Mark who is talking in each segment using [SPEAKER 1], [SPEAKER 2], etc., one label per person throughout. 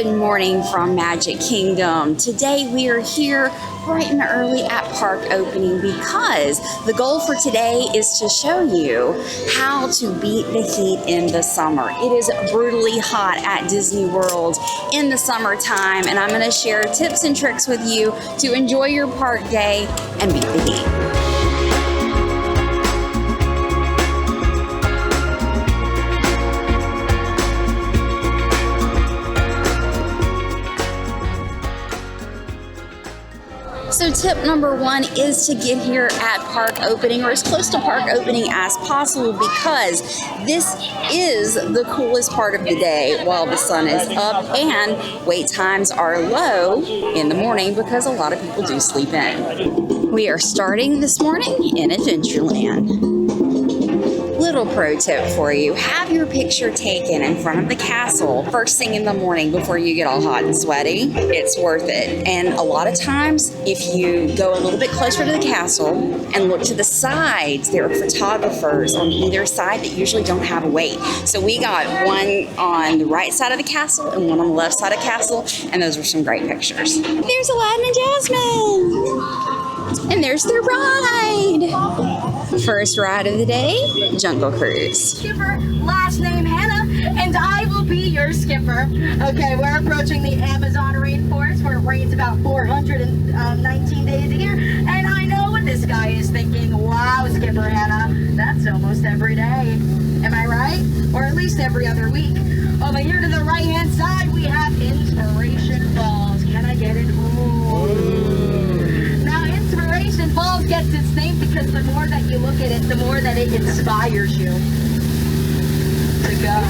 [SPEAKER 1] Good morning from Magic Kingdom. Today we are here bright and early at park opening because the goal for today is to show you how to beat the heat in the summer. It is brutally hot at Disney World in the summertime, and I'm going to share tips and tricks with you to enjoy your park day and beat the heat. So tip number one is to get here at park opening or as close to park opening as possible, because this is the coolest part of the day while the sun is up and wait times are low in the morning because a lot of people do sleep in. We are starting this morning in Adventureland. Little pro tip for you, have your picture taken in front of the castle first thing in the morning before you get all hot and sweaty. It's worth it. And a lot of times, if you go a little bit closer to the castle and look to the sides, there are photographers on either side that usually don't have a wait. So we got one on the right side of the castle and one on the left side of the castle, and those were some great pictures. There's Aladdin and Jasmine. And there's their ride. First ride of the day, Jungle Cruise.
[SPEAKER 2] Skipper, last name Hannah, and I will be your skipper. Okay, we're approaching the Amazon rainforest where it rains about 419 days a year, and I know what this guy is thinking. Wow, Skipper Hannah, that's almost every day. Am I right? Or at least every other week. Over here to the right-hand side, we have Inspiration Falls. Can I get it? Ooh. Inspiration Falls gets its name because the more that you look at it, the more that it inspires you to go.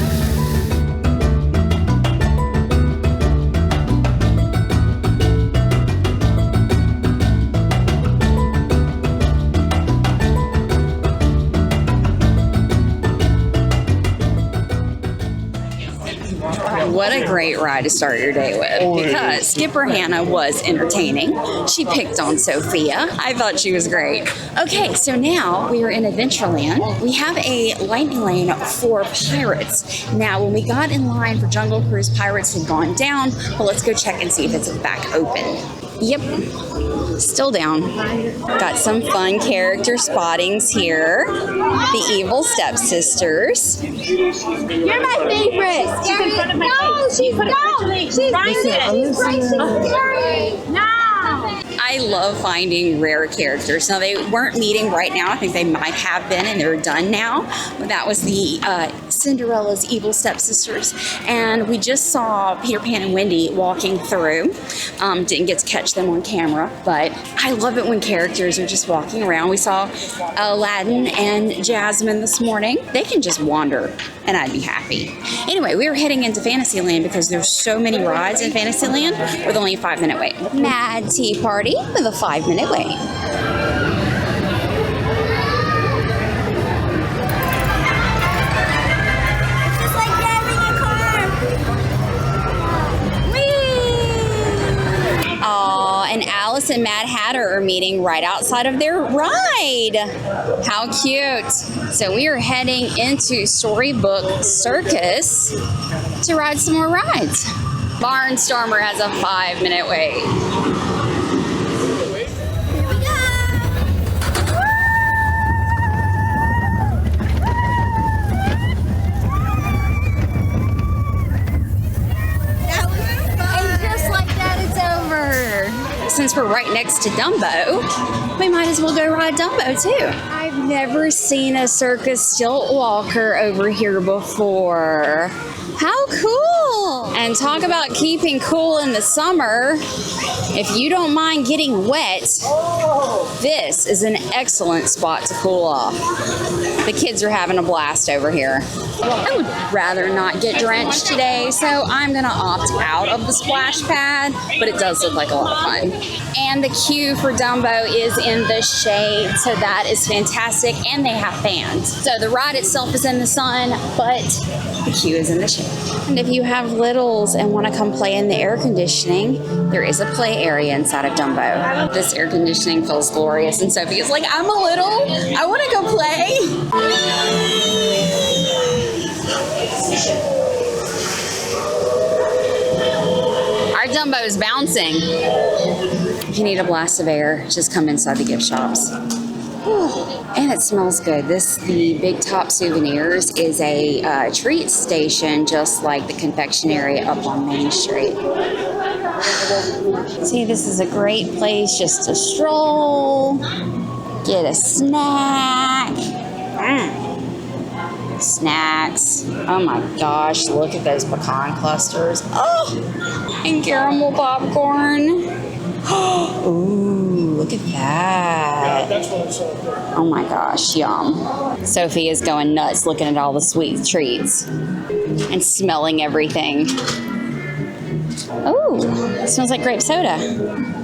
[SPEAKER 1] What a great ride to start your day with, because Skipper Hannah was entertaining. She picked on Sophia. I thought she was great. Okay, so now we are in Adventureland. We have a lightning lane for pirates. Now, when we got in line for Jungle Cruise, pirates had gone down, but let's go check and see if it's back open. Yep, still down. Got some fun character spottings here. The Evil Stepsisters.
[SPEAKER 3] You're my favorite. She's in front of my face. She's No.
[SPEAKER 1] I love finding rare characters. Now, they weren't meeting right now. I think they might have been, and they're done now. But that was the Cinderella's Evil Stepsisters. And we just saw Peter Pan and Wendy walking through. Didn't get to catch them on camera, but I love it when characters are just walking around. We saw Aladdin and Jasmine this morning. They can just wander, and I'd be happy. Anyway, we were heading into Fantasyland because there's so many rides in Fantasyland with only a 5-minute wait. Mad Tea Party with a 5-minute wait. And Alice and Mad Hatter are meeting right outside of their ride. How cute. So we are heading into Storybook Circus to ride some more rides. Barnstormer has a 5-minute wait. Since we're right next to Dumbo, we might as well go ride Dumbo too. I've never seen a circus stilt walker over here before. How cool! And talk about keeping cool in the summer. If you don't mind getting wet, this is an excellent spot to cool off. The kids are having a blast over here. I would rather not get drenched today, so I'm gonna opt out of the splash pad, but it does look like a lot of fun. And the queue for Dumbo is in the shade, so that is fantastic, and they have fans. So the ride itself is in the sun, but the queue is in the shade. And if you have littles and want to come play in the air conditioning, there is a play area inside of Dumbo. This air conditioning feels glorious, and Sophie is like, I'm a little, I want to go play. Dumbo's bouncing. If you need a blast of air, just come inside the gift shops. Whew. And it smells good. The Big Top Souvenirs is a treat station, just like the confectionery up on Main Street. See, this is a great place just to stroll, get a snack. Snacks. Oh my gosh, look at those pecan clusters. Oh, and caramel popcorn. Ooh, look at that. Oh my gosh, yum. Sophie is going nuts looking at all the sweet treats and smelling everything. Oh, it smells like grape soda.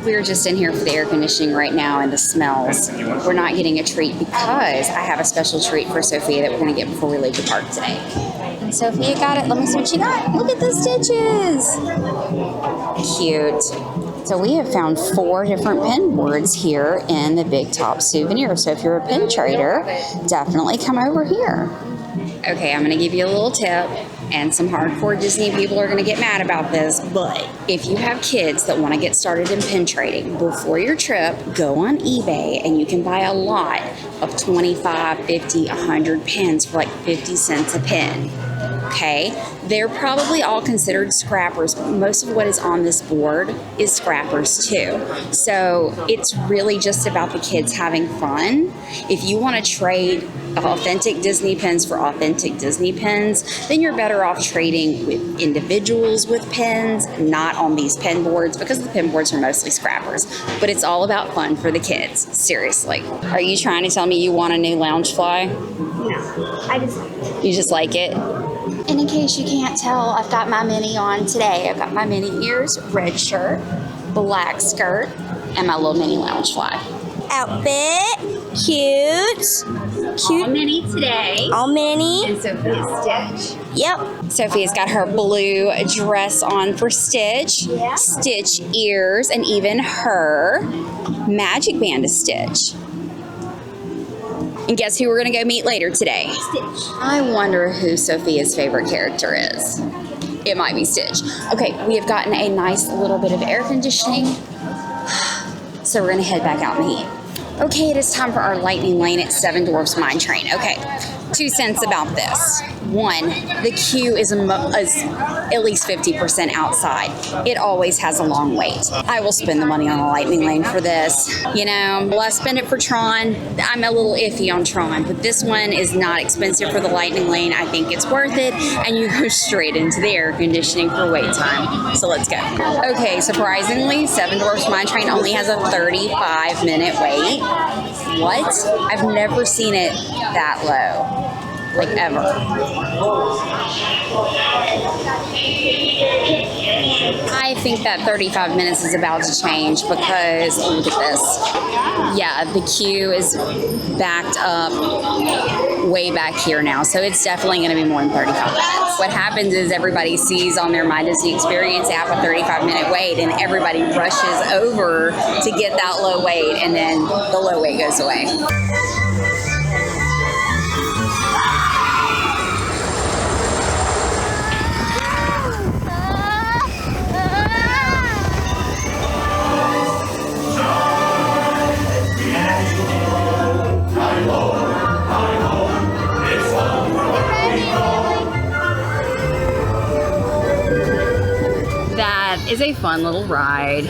[SPEAKER 1] We're just in here for the air conditioning right now and the smells. We're not getting a treat because I have a special treat for Sophia that we're going to get before we leave the park today. And Sophia got it. Let me see what she got. Look at the stitches. Cute. So we have found 4 different pin boards here in the Big Top Souvenir. So if you're a pin trader, definitely come over here. Okay, I'm going to give you a little tip. And some hardcore Disney people are going to get mad about this, but if you have kids that want to get started in pin trading, before your trip, go on eBay and you can buy a lot of 25, 50, 100 pins for like 50 cents a pin. Okay, they're probably all considered scrappers. Most of what is on this board is scrappers too. So it's really just about the kids having fun. If you want to trade authentic Disney pins for authentic Disney pins, then you're better off trading with individuals with pins, not on these pin boards, because the pin boards are mostly scrappers. But it's all about fun for the kids, seriously. Are you trying to tell me you want a new lounge fly?
[SPEAKER 3] No,
[SPEAKER 1] You just like it? And in case you can't tell, I've got my mini on today. I've got my mini ears, red shirt, black skirt, and my little mini lounge fly.
[SPEAKER 3] outfit, cute.
[SPEAKER 1] All mini today.
[SPEAKER 3] All mini.
[SPEAKER 1] And Sophia's Stitch.
[SPEAKER 3] Yep.
[SPEAKER 1] Sophia's got her blue dress on for Stitch.
[SPEAKER 3] Yeah.
[SPEAKER 1] Stitch ears, and even her magic band of Stitch. And guess who we're going to go meet later today?
[SPEAKER 3] Stitch.
[SPEAKER 1] I wonder who Sophia's favorite character is. It might be Stitch. Okay, we have gotten a nice little bit of air conditioning. So we're going to head back out in the heat. Okay, it is time for our lightning lane at Seven Dwarfs Mine Train. Okay, 2 cents about this. 1, the queue is at least 50% outside. It always has a long wait. I will spend the money on a lightning lane for this. You know, will I spend it for Tron? I'm a little iffy on Tron, but this one is not expensive for the lightning lane. I think it's worth it, and you go straight into the air conditioning for wait time. So let's go. Okay, surprisingly, Seven Dwarfs Mine Train only has a 35-minute wait. What? I've never seen it that low. Like ever. I think that 35 minutes is about to change because look at this. Yeah, the queue is backed up way back here now, so it's definitely going to be more than 35 minutes. What happens is everybody sees on their My Disney Experience app a 35-minute wait, and everybody rushes over to get that low wait, and then the low wait goes away. That is a fun little ride,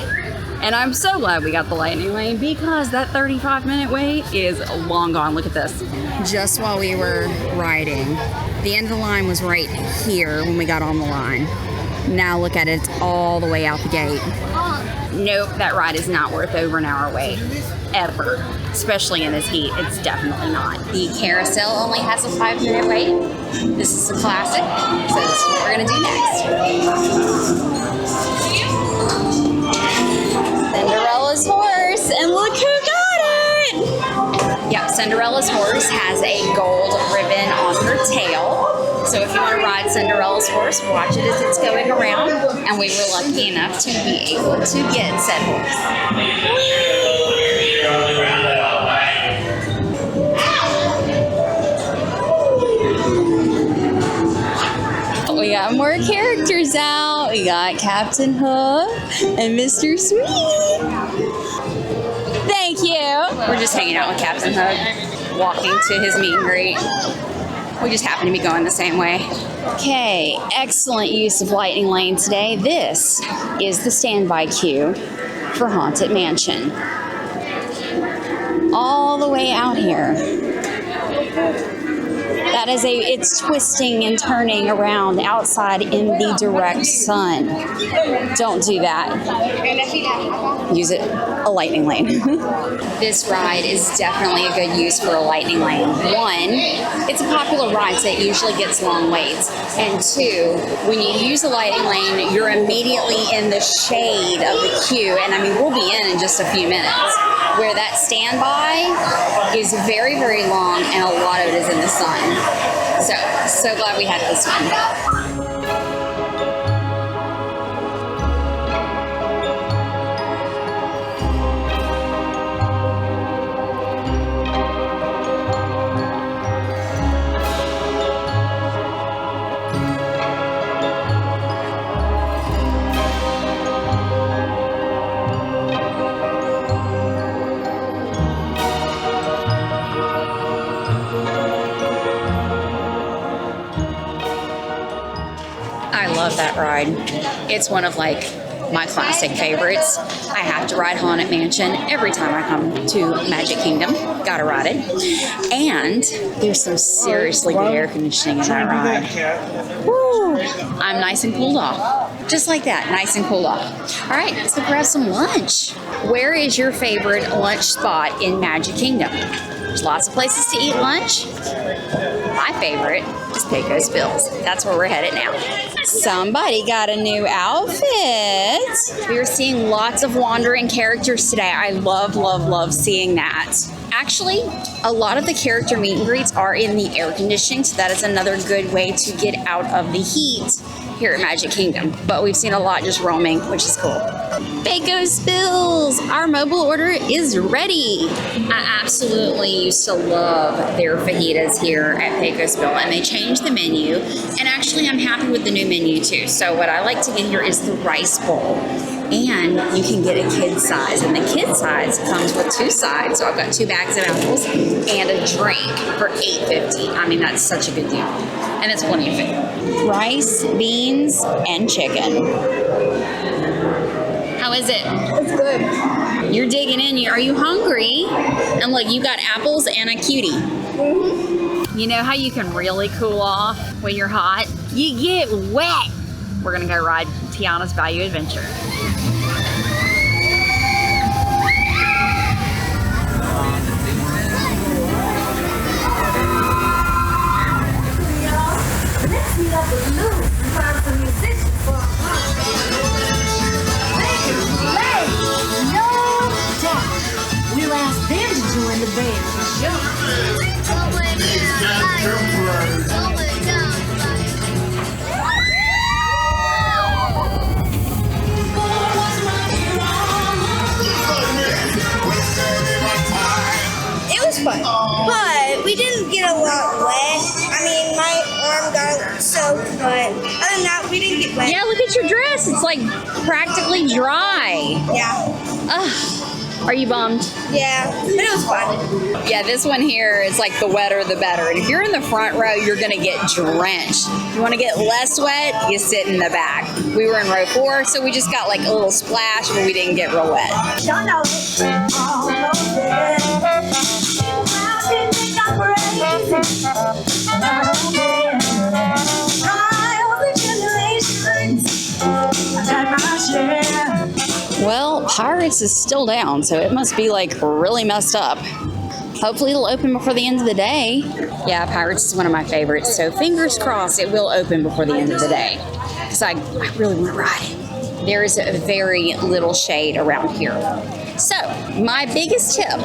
[SPEAKER 1] and I'm so glad we got the lightning lane because that 35-minute wait is long gone. Look at this. Just while we were riding, the end of the line was right here when we got on the line. Now look at it, it's all the way out the gate. Nope, that ride is not worth over an hour wait, ever. Especially in this heat, it's definitely not. The carousel only has a 5-minute wait. This is a classic, so this is what we're gonna do next. Cinderella's horse, and look who got it! Yep, Cinderella's horse has a gold ribbon on her tail. So if you want to ride Cinderella's horse, watch it as it's going around. And we were lucky enough to be able to get said horse. We got more characters out. We got Captain Hook and Mr. Sweet. Thank you. We're just hanging out with Captain Hook, walking to his meet and greet. We just happen to be going the same way. Okay, excellent use of Lightning Lane today. This is the standby queue for Haunted Mansion. All the way out here. That is it's twisting and turning around outside in the direct sun. Don't do that. Use it a lightning lane. This ride is definitely a good use for a lightning lane. One, it's a popular ride, so it usually gets long waits. And two, when you use a lightning lane, you're immediately in the shade of the queue. And I mean, we'll be in just a few minutes. Where that standby is very, very long, and a lot of it is in the sun. So glad we had this one. I love that ride. It's one of like my classic favorites. I have to ride Haunted Mansion every time I come to Magic Kingdom. Gotta ride it. And there's some seriously good air conditioning in that ride. Woo! I'm nice and cooled off. Just like that, nice and cooled off. All right, let's go grab some lunch. Where is your favorite lunch spot in Magic Kingdom? There's lots of places to eat lunch. My favorite is Pecos Bills. That's where we're headed now. Somebody got a new outfit. We are seeing lots of wandering characters today. I love, love, love seeing that. Actually, a lot of the character meet and greets are in the air conditioning, so that is another good way to get out of the heat here at Magic Kingdom. But we've seen a lot just roaming, which is cool. Pecos Bills, our mobile order is ready. I absolutely used to love their fajitas here at Pecos Bill, and they changed the menu. And actually, I'm happy with the new menu too. So what I like to get here is the rice bowl. And you can get a kid size, and the kid size comes with 2 sides. So I've got 2 bags of apples and a drink for $8.50. I mean, that's such a good deal. And it's plenty of food. Rice, beans, and chicken. How is it?
[SPEAKER 3] It's good.
[SPEAKER 1] You're digging in. Are you hungry? And look, you got apples and a cutie. You know how you can really cool off when you're hot? You get wet. We're gonna go ride Tiana's Bayou Adventure.
[SPEAKER 2] We'll ask them to join the band for sure.
[SPEAKER 3] It was fun, but we didn't get a lot wet. I mean, my arm got soaked, but other than that, we didn't get wet.
[SPEAKER 1] Yeah, look at your dress. It's like practically dry.
[SPEAKER 3] Yeah.
[SPEAKER 1] Ugh. Are you bummed?
[SPEAKER 3] Yeah, but it was fun.
[SPEAKER 1] Yeah, this one here is like the wetter the better. And if you're in the front row, you're gonna get drenched. If you wanna get less wet, you sit in the back. We were in row 4, so we just got like a little splash, but we didn't get real wet. Well, Pirates is still down, so it must be like really messed up. Hopefully it'll open before the end of the day. Yeah, Pirates is one of my favorites, so fingers crossed it will open before the end of the day. Because I really want to ride it. There is a very little shade around here. So, my biggest tip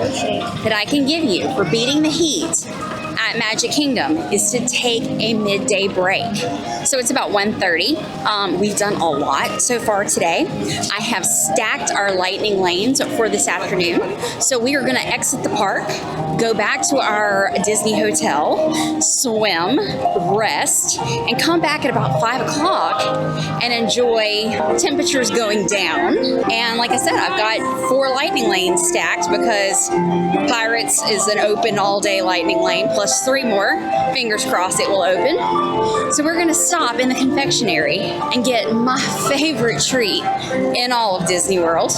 [SPEAKER 1] that I can give you for beating the heat at at Magic Kingdom is to take a midday break. So it's about 1:30. We've done a lot so far today. I have stacked our lightning lanes for this afternoon. So we are going to exit the park, go back to our Disney hotel, swim, rest, and come back at about 5 o'clock and enjoy temperatures going down. And like I said, I've got 4 lightning lanes stacked because Pirates is an open all-day lightning lane plus 3 more. Fingers crossed it will open. So we're going to stop in the confectionery and get my favorite treat in all of Disney World.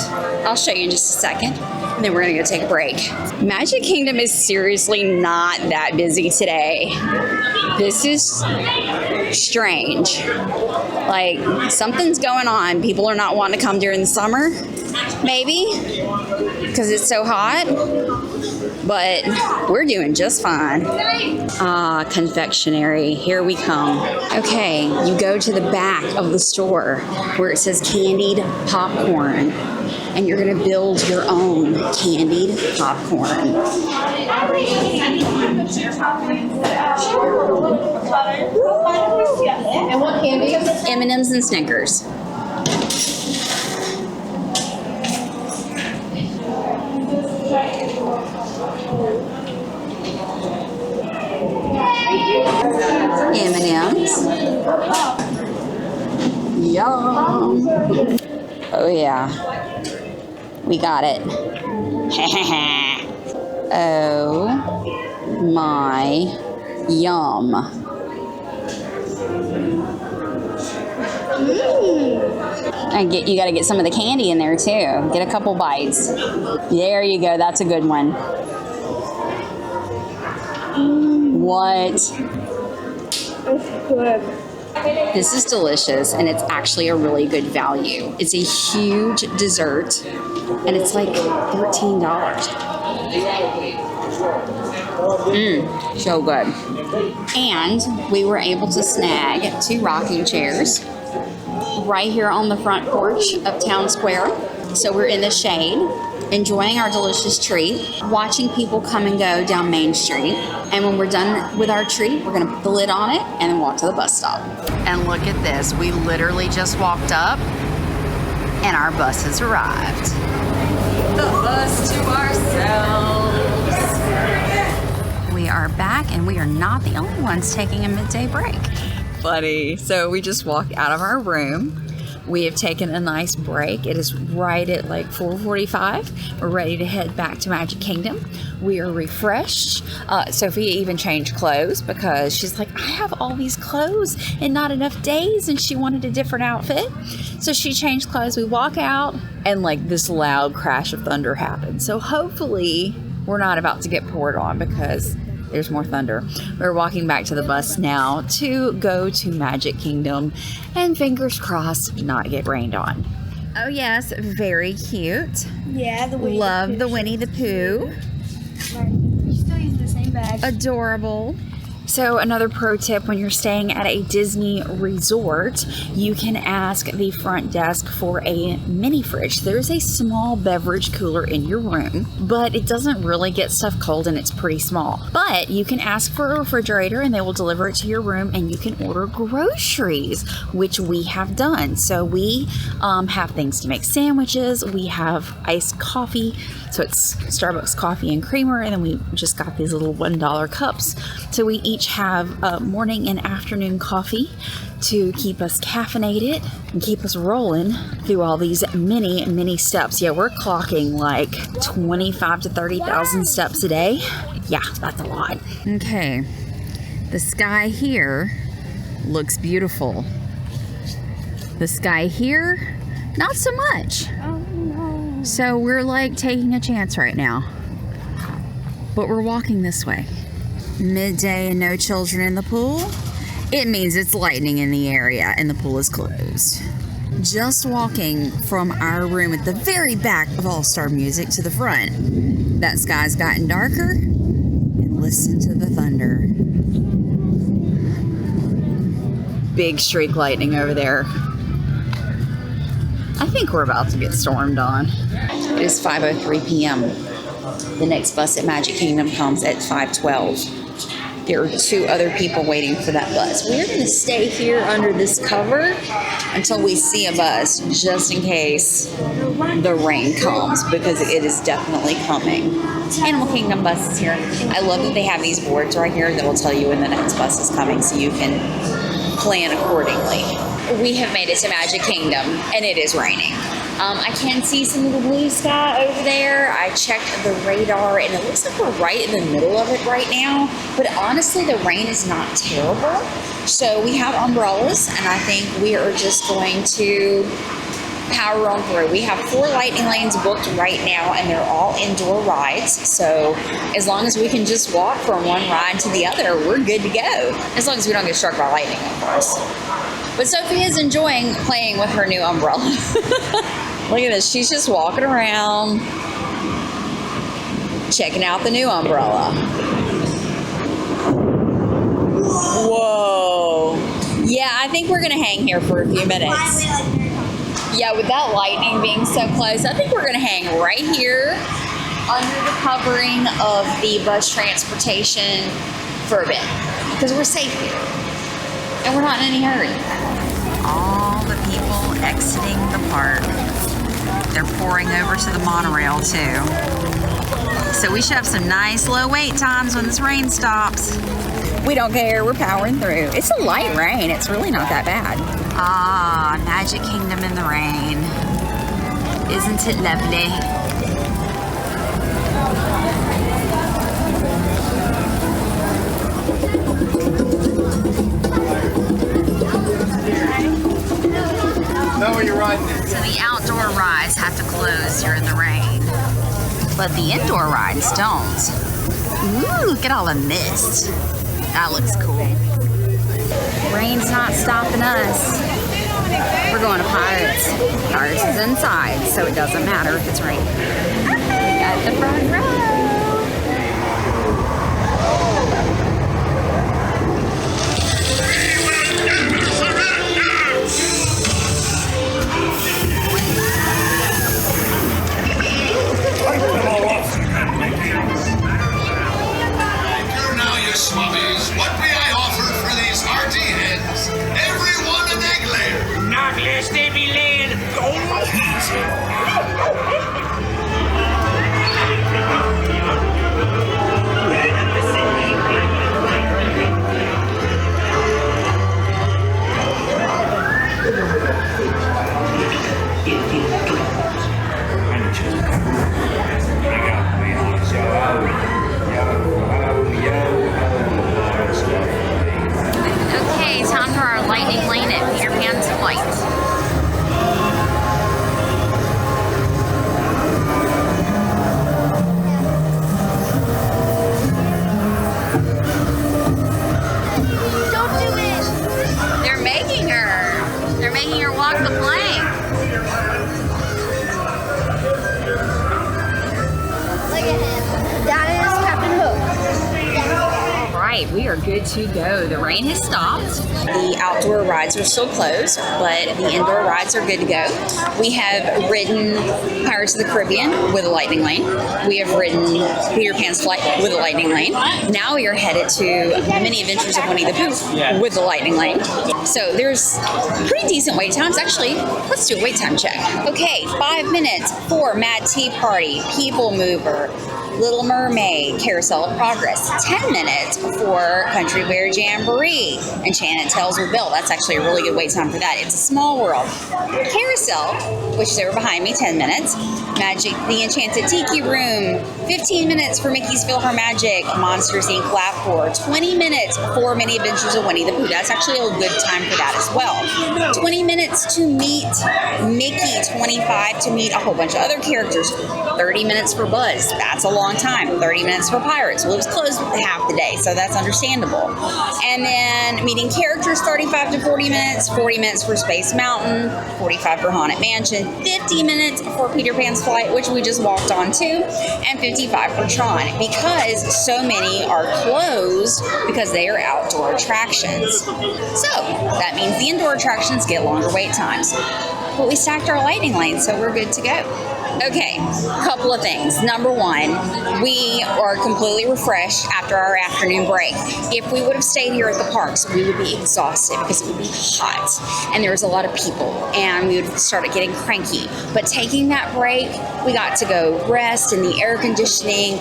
[SPEAKER 1] I'll show you in just a second. And then we're going to go take a break. Magic Kingdom is seriously not that busy today. This is strange. Like, something's going on. People are not wanting to come during the summer. Maybe. Because it's so hot. But we're doing just fine. Confectionery. Here we come. Okay, you go to the back of the store where it says candied popcorn. And you're going to build your own candied popcorn.
[SPEAKER 2] And what candy?
[SPEAKER 1] M&Ms and Snickers. M&Ms. Yum. Oh yeah. We got it. Oh my yum. And you gotta get some of the candy in there too. Get a couple bites. There you go. That's a good one. What?
[SPEAKER 3] It's good.
[SPEAKER 1] This is delicious, and it's actually a really good value. It's a huge dessert, and it's like $13. So good. And we were able to snag 2 rocking chairs right here on the front porch of Town Square. So we're in the shade, enjoying our delicious treat, watching people come and go down Main Street. And when we're done with our treat, we're gonna put the lid on it and then walk to the bus stop. And look at this, we literally just walked up and our bus has arrived. The bus to ourselves. We are back and we are not the only ones taking a midday break. Funny. So we just walked out of our room. We have taken a nice break. It is right at like 4:45. We're ready to head back to Magic Kingdom. We are refreshed. Sophia even changed clothes because she's like, I have all these clothes and not enough days, and she wanted a different outfit. So she changed clothes. We walk out and like this loud crash of thunder happened. So hopefully we're not about to get poured on because there's more thunder. We're walking back to the bus now to go to Magic Kingdom and fingers crossed not get rained on. Oh yes, very cute.
[SPEAKER 3] Yeah, the Winnie
[SPEAKER 1] Love
[SPEAKER 3] the
[SPEAKER 1] the Winnie the Pooh.
[SPEAKER 3] You're still using the same bag.
[SPEAKER 1] Adorable. So another pro tip, when you're staying at a Disney resort, you can ask the front desk for a mini fridge. There's a small beverage cooler in your room, but it doesn't really get stuff cold and it's pretty small. But you can ask for a refrigerator and they will deliver it to your room, and you can order groceries, which we have done. So we have things to make sandwiches. We have iced coffee. So it's Starbucks coffee and creamer, and then we just got these little $1 cups. So we each have morning and afternoon coffee to keep us caffeinated and keep us rolling through all these many steps. Yeah, we're clocking like 25 to 30,000 steps a day. Yeah, that's a lot. Okay, the sky here looks beautiful. The sky here, not so much.
[SPEAKER 3] Oh no.
[SPEAKER 1] So we're like taking a chance right now. But we're walking this way. Midday and no children in the pool. It means it's lightning in the area and the pool is closed. Just walking from our room at the very back of All Star Music to the front. That sky's gotten darker, and listen to the thunder. Big streak lightning over there. I think we're about to get stormed on. It is 5:03 p.m. The next bus at Magic Kingdom comes at 5:12. There are 2 other people waiting for that bus. We're going to stay here under this cover until we see a bus, just in case the rain comes, because it is definitely coming. Animal Kingdom bus is here. I love that they have these boards right here that will tell you when the next bus is coming, so you can plan accordingly. We have made it to Magic Kingdom, and it is raining. I can see some of the blue sky over there. I checked the radar, and it looks like we're right in the middle of it right now. But honestly, the rain is not terrible. So we have umbrellas, and I think we are just going to power on through. We have 4 lightning lanes booked right now, and they're all indoor rides. So as long as we can just walk from one ride to the other, we're good to go. As long as we don't get struck by lightning, of course. But Sophie is enjoying playing with her new umbrella. Look at this. She's just walking around, checking out the new umbrella. Whoa. Yeah, I think we're going to hang here for a few minutes. Yeah, with that lightning being so close, I think we're going to hang right here under the covering of the bus transportation for a bit. Because we're safe here. And we're not in any hurry. All the people exiting the park. They're pouring over to the monorail too. So we should have some nice low wait times when this rain stops. We don't care, we're powering through. It's a light rain, it's really not that bad. Ah, Magic Kingdom in the rain. Isn't it lovely?
[SPEAKER 4] Know where you're riding it.
[SPEAKER 1] So the outdoor rides have to close during the rain, but the indoor rides don't. Ooh, look at all the mist. That looks cool. Rain's not stopping us. We're going to Pirates. Pirates is inside, so it doesn't matter if it's raining. We got the front row.
[SPEAKER 5] Swabbies, what may I offer for these hearty heads? Everyone an egg layer.
[SPEAKER 6] Not lest they be laying gold easy.
[SPEAKER 1] Okay, time for our lightning lane at Peter Pan's Flight.
[SPEAKER 3] Don't do it.
[SPEAKER 1] They're making her. They're making her walk the plank.
[SPEAKER 3] Look at him. That is Captain Hook.
[SPEAKER 1] All right, we are good to go. The rain has stopped. The outdoor rides are still closed, but the indoor rides are good to go. We have ridden Pirates of the Caribbean with a lightning lane. We have ridden Peter Pan's Flight with a lightning lane. Now we are headed to the Mini Adventures of Winnie the Pooh with the lightning lane. So there's pretty decent wait times. Actually, let's do a wait time check. Okay, 5 minutes for Mad Tea Party, People Mover, Little Mermaid, Carousel of Progress. 10 minutes for Country Bear Jamboree, Enchanted Tales with Bill. That's actually a really good wait time for that. It's a small world. Carousel, which is over behind me, 10 minutes. Magic, the Enchanted Tiki Room, 15 minutes for Mickey's PhilharMagic, Monsters Inc. Lapcore, 20 minutes for Mini Adventures of Winnie the Pooh. That's actually a good time for that as well. 20 minutes to meet Mickey, 25 to meet a whole bunch of other characters, 30 minutes for Buzz. That's a long time. 30 minutes for Pirates. Well, it was closed half the day, so that's understandable. And then meeting characters, 35 to 40 minutes, 40 minutes for Space Mountain, 45 for Haunted Mansion, 50 minutes for Peter Pan's Flight, which we just walked on to, and 55 for Tron, because so many are closed because they are outdoor attractions. So that means the indoor attractions get longer wait times. But we stacked our lightning lane, so we're good to go. Okay, couple of things. Number one, we are completely refreshed after our afternoon break. If we would have stayed here at the parks, we would be exhausted because it would be hot and there was a lot of people and we would have started getting cranky. But taking that break, we got to go rest in the air conditioning,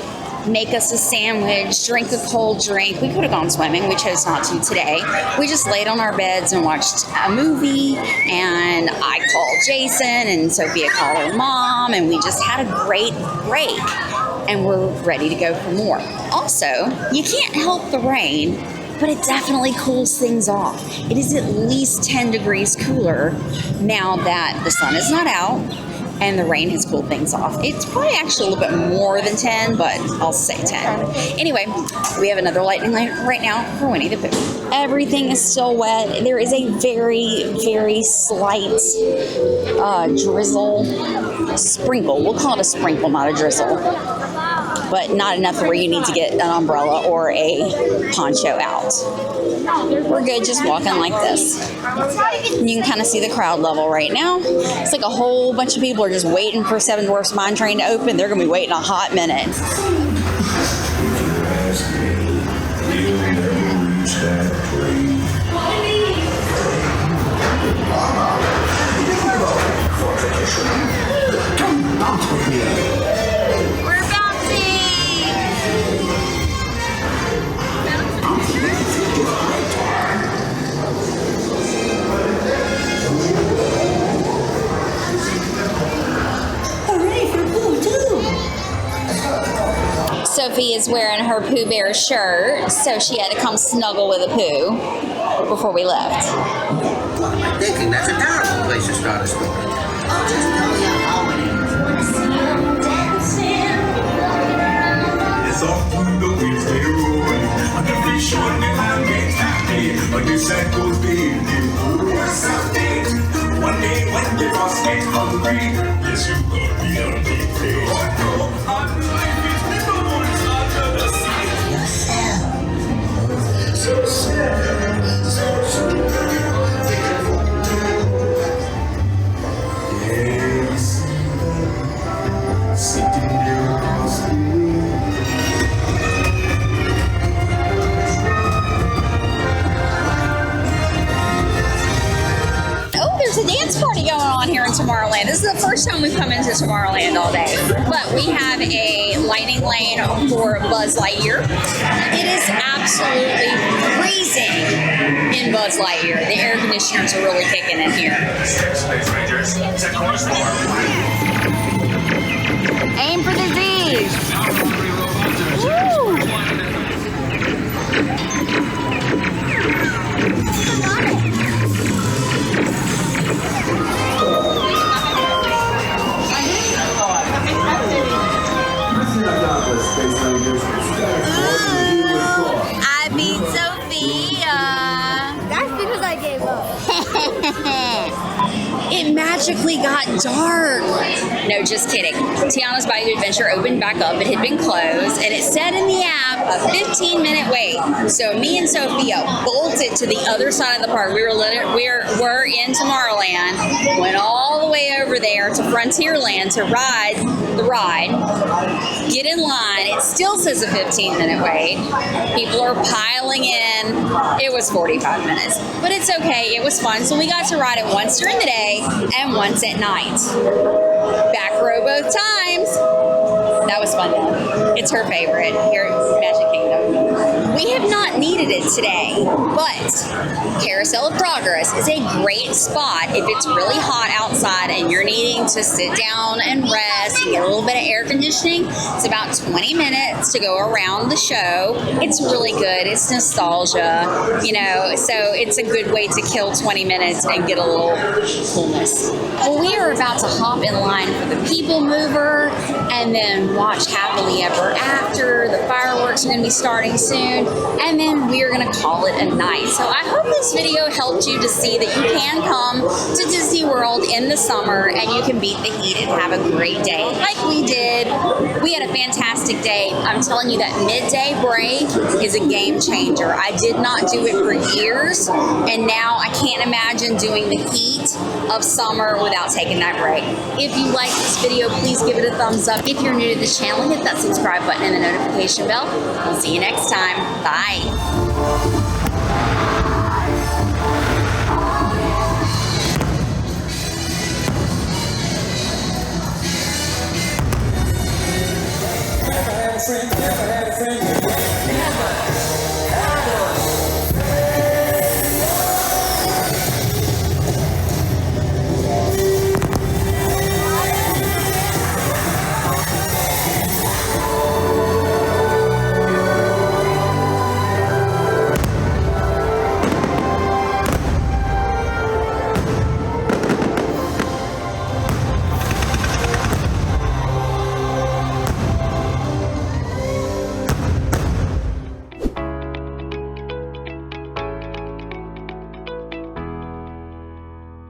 [SPEAKER 1] make us a sandwich, drink a cold drink. We could have gone swimming. We chose not to today. We just laid on our beds and watched a movie, and I called Jason and Sophia called her mom, and we just had a great break, and we're ready to go for more. Also, you can't help the rain, but it definitely cools things off. It is at least 10 degrees cooler now that the sun is not out and the rain has cooled things off. It's probably actually a little bit more than 10, but I'll say 10. Anyway, we have another lightning lane right now for Winnie the Pooh. Everything is still wet. There is a very, very slight drizzle, sprinkle. We'll call it a sprinkle, not a drizzle. But not enough where you need to get an umbrella or a poncho out. We're good just walking like this. And you can kind of see the crowd level right now. It's like a whole bunch of people are just waiting for Seven Dwarfs Mine Train to open. They're going to be waiting a hot minute.
[SPEAKER 3] We're bouncing!
[SPEAKER 2] Hooray for Pooh, too!
[SPEAKER 1] Sophie is wearing her Pooh Bear shirt, so she had to come snuggle with a Pooh before we left.
[SPEAKER 7] I'm thinking that's a terrible place to start a story. I'll just tell you how it is.
[SPEAKER 8] It's off through the Wednesday road. On the free shore, the land gets happy. But the sad goes baby. Something. One day when the boss get hungry, yes, you gonna be on a big day. Oh no, I'm life is no one's under the sea. So sad, so sad. Sitting there across the room.
[SPEAKER 1] Oh, there's a dance party going on here in Tomorrowland. This is the first time we've come into Tomorrowland all day. But we have a lightning lane for Buzz Lightyear. It is absolutely freezing in Buzz Lightyear. The air conditioners are really kicking in here.
[SPEAKER 8] Space Rangers, set course for.
[SPEAKER 1] Aim for the Z. Woo! I beat Sophia.
[SPEAKER 3] That's because I gave up.
[SPEAKER 1] It magically got dark. No, just kidding. Tiana's Bayou Adventure opened back up. It had been closed, and it said in the app a 15-minute wait. So me and Sophia bolted to the other side of the park. We were in Tomorrowland, went all the way over there to Frontierland to ride the ride, get in line. It still says a 15-minute wait. People are piling in. It was 45 minutes, but it's okay. It was fun. So we got to ride it once during the day and once at night. Back row both times. That was fun though. It's her favorite here at Magic Kingdom. We have not needed it today, but Carousel of Progress is a great spot if it's really hot outside and you're needing to sit down and rest and get a little bit of air conditioning. It's about 20 minutes to go around the show. It's really good. It's nostalgia, you know, so it's a good way to kill 20 minutes and get a little coolness. Well, we are about to hop in line for the People Mover and then watch Happily Ever After. The fireworks are going to be starting soon. time, and then we're gonna call it a night. So I hope this video helped you to see that you can come to Disney World in the summer and you can beat the heat and have a great day like we did. We had a fantastic day. I'm telling you that midday break is a game changer. I did not do it for years, and now I can't imagine doing the heat of summer without taking that break. If you like this video, please give it a thumbs up. If you're new to the channel, hit that subscribe button and the notification bell. We'll see you next time. Bye.